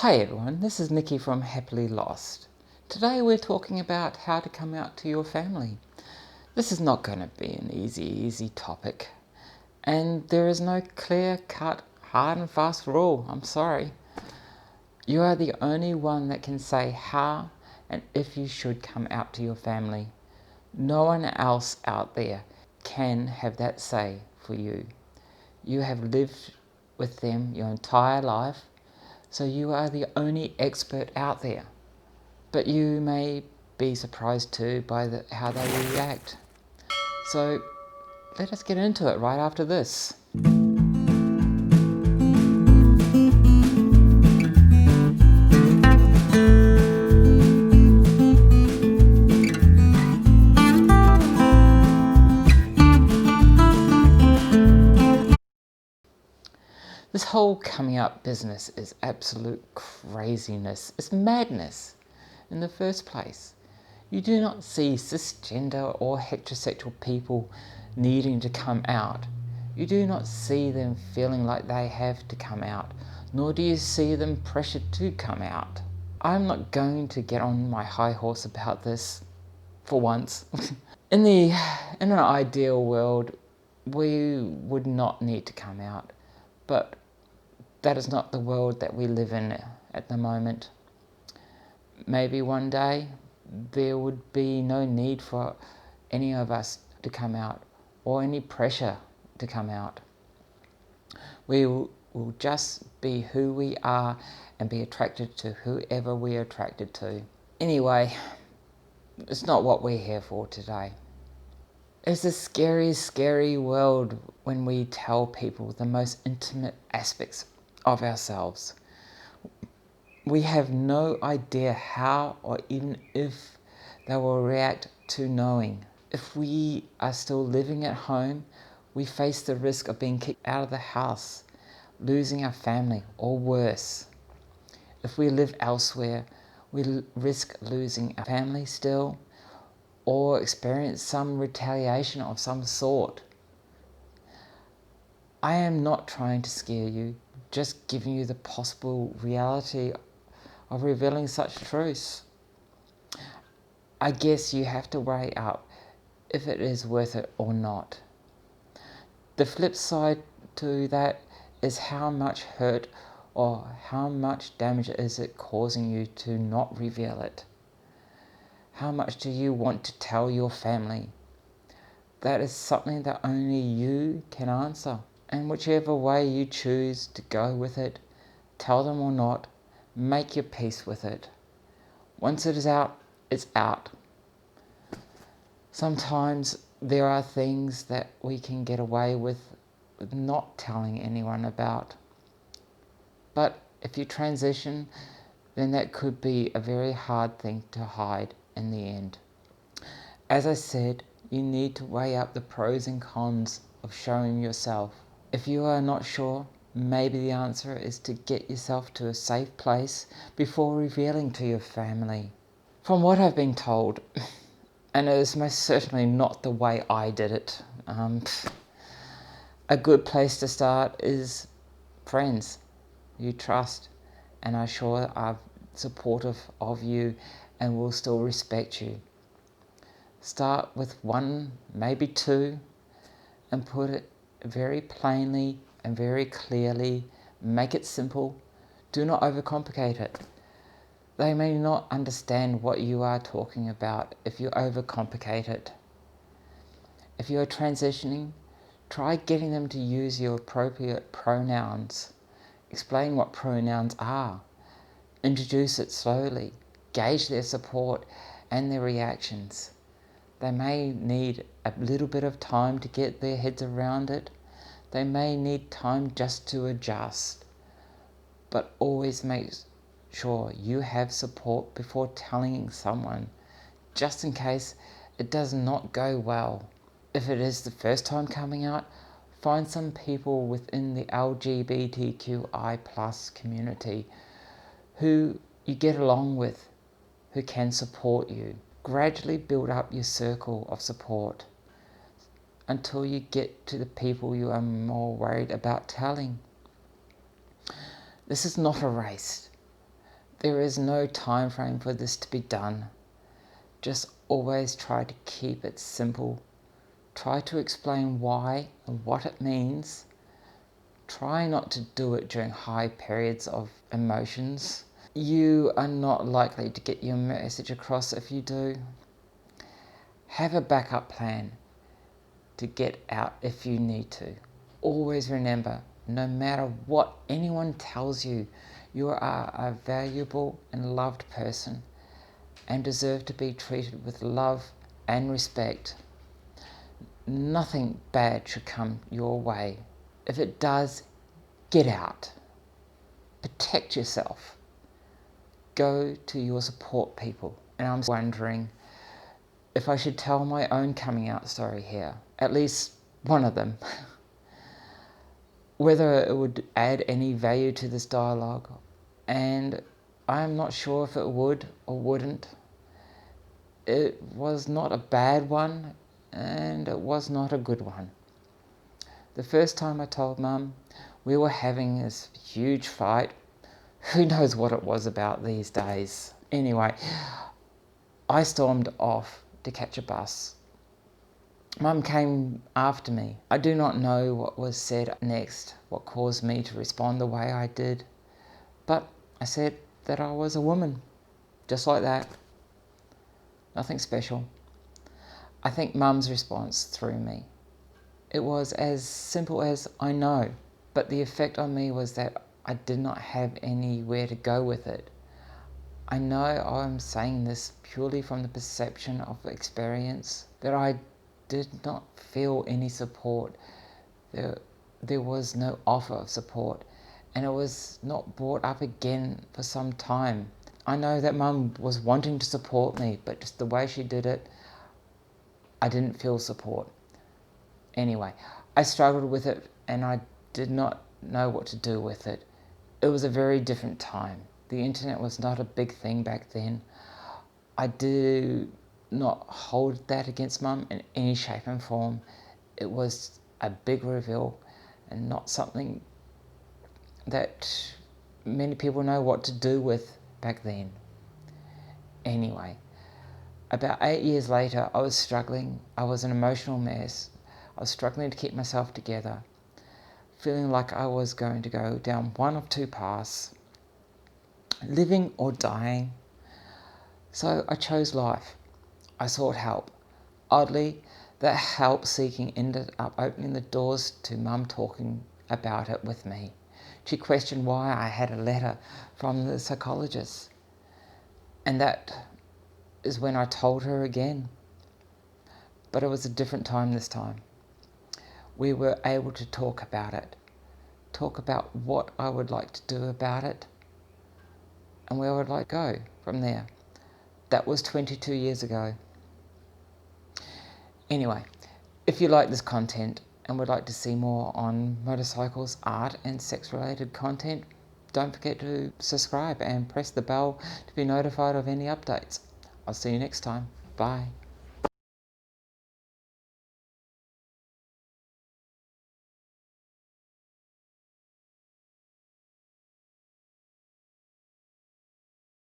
Hi everyone, this is Nikki from Happily Lost. Today we're talking about how to come out to your family. This is not going to be an easy topic, and there is no clear-cut, hard and fast rule. I'm sorry. You are the only one that can say how and if you should come out to your family. No one else out there can have that say for you. You have lived with them your entire life, so you are the only expert out there. But you may be surprised too by how they react. So let us get into it right after this. This whole coming out business is absolute craziness. It's madness in the first place. You do not see cisgender or heterosexual people needing to come out. You do not see them feeling like they have to come out, nor do you see them pressured to come out. I'm not going to get on my high horse about this for once. In an ideal world, we would not need to come out, but that is not the world that we live in at the moment. Maybe one day there would be no need for any of us to come out or any pressure to come out. We will just be who we are and be attracted to whoever we are attracted to. Anyway, it's not what we're here for today. It's a scary world when we tell people the most intimate aspects of ourselves. We have no idea how or even if they will react to knowing. If we are still living at home, we face the risk of being kicked out of the house, losing our family, or worse. If we live elsewhere, we risk losing our family still, or experience some retaliation of some sort. I am not trying to scare you, just giving you the possible reality of revealing such truths. I guess you have to weigh up if it is worth it or not. The flip side to that is how much hurt or how much damage is it causing you to not reveal it. How much do you want to tell your family? That is something that only you can answer. And whichever way you choose to go with it, tell them or not, make your peace with it. Once it is out, it's out. Sometimes there are things that we can get away with not telling anyone about. But if you transition, then that could be a very hard thing to hide in the end. As I said, you need to weigh up the pros and cons of showing yourself. If you are not sure, maybe the answer is to get yourself to a safe place before revealing to your family. From what I've been told, and it is most certainly not the way I did it, a good place to start is friends you trust and are sure are supportive of you and will still respect you. Start with one, maybe two, and put it very plainly and very clearly. Make it simple. Do not overcomplicate it. They may not understand what you are talking about if you overcomplicate it. If you are transitioning, try getting them to use your appropriate pronouns. Explain what pronouns are. Introduce it slowly. Gauge their support and their reactions. They may need a little bit of time to get their heads around it. They may need time just to adjust. But always make sure you have support before telling someone, just in case it does not go well. If it is the first time coming out, find some people within the LGBTQI+ community who you get along with, who can support you. Gradually build up your circle of support until you get to the people you are more worried about telling. This is not a race. There is no time frame for this to be done. Just always try to keep it simple. Try to explain why and what it means. Try not to do it during high periods of emotions. You are not likely to get your message across if you do. Have a backup plan to get out if you need to. Always remember, no matter what anyone tells you, you are a valuable and loved person and deserve to be treated with love and respect. Nothing bad should come your way. If it does, get out. Protect yourself. Go to your support people. And I'm wondering if I should tell my own coming out story here, at least one of them. Whether it would add any value to this dialogue, and I'm not sure if it would or wouldn't. It was not a bad one, and it was not a good one. The first time I told Mum, we were having this huge fight. Who knows what it was about these days? Anyway, I stormed off to catch a bus. Mum came after me. I do not know what was said next, what caused me to respond the way I did, but I said that I was a woman, just like that. Nothing special. I think Mum's response threw me. It was as simple as, I know, but the effect on me was that I did not have anywhere to go with it. I know I'm saying this purely from the perception of experience, that I did not feel any support. There was no offer of support, and it was not brought up again for some time. I know that Mum was wanting to support me, but just the way she did it, I didn't feel support. Anyway, I struggled with it and I did not know what to do with it. It was a very different time. The internet was not a big thing back then. I do not hold that against Mum in any shape and form. It was a big reveal and not something that many people know what to do with back then. Anyway, about 8 years later, I was struggling. I was an emotional mess. I was struggling to keep myself together, feeling like I was going to go down one of two paths, living or dying. So I chose life. I sought help. Oddly, that help seeking ended up opening the doors to Mum talking about it with me. She questioned why I had a letter from the psychologist. And that is when I told her again. But it was a different time this time. We were able to talk about it. Talk about what I would like to do about it and where I would like to go from there. That was 22 years ago. Anyway, if you like this content and would like to see more on motorcycles, art and sex-related content, don't forget to subscribe and press the bell to be notified of any updates. I'll see you next time. Bye.